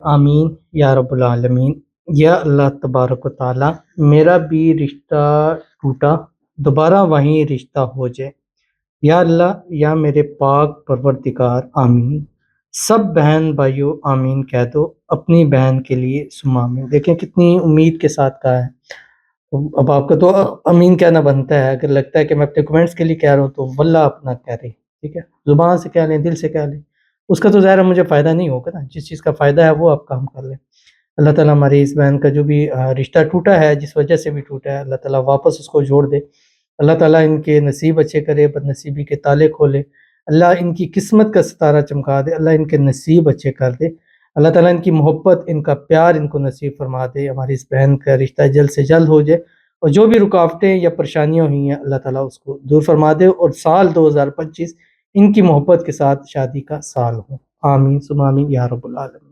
आमीन या रब्बुल आलमीन। या अल्लाह तबारक व ताला, मेरा भी रिश्ता टूटा, दोबारा वहीं रिश्ता हो जाए। या अल्लाह, या मेरे पाक परवरदिगार, आमीन। सब बहन भाइयों आमीन कह दो अपनी बहन के लिए, सुमा आमीन। देखें कितनी उम्मीद के साथ कहा है। तो अब आपका तो अमीन कहना बनता है। अगर लगता है कि मैं अपने कमेंट्स के लिए कह रहा हूँ तो वल्लाह अपना कह रही, ठीक है। जुबान से कह लें, दिल से कह लें, उसका तो ज़ाहिर है मुझे फ़ायदा नहीं होगा ना। जिस चीज़ का फ़ायदा है वो आप काम कर लें। अल्लाह ताला हमारी इस बहन का जो भी रिश्ता टूटा है, जिस वजह से भी टूटा है, अल्लाह ताला वापस उसको जोड़ दे। अल्लाह ताला इनके नसीब अच्छे करे, बदनसीबी के ताले खोले। अल्लाह इनकी किस्मत का सितारा चमका दे। अल्लाह इनके नसीब अच्छे कर दे। अल्लाह ताला इनकी मोहब्बत, इनका प्यार इनको नसीब फरमा दे। हमारी इस बहन का रिश्ता जल्द से जल्द हो जाए और जो भी रुकावटें या परेशानियाँ हुई हैं अल्लाह ताला उसको दूर फरमा दे और साल 2025 इनकी मोहब्बत के साथ शादी का साल हो। आमीन सुमा आमीन या रब्बुल आलमीन।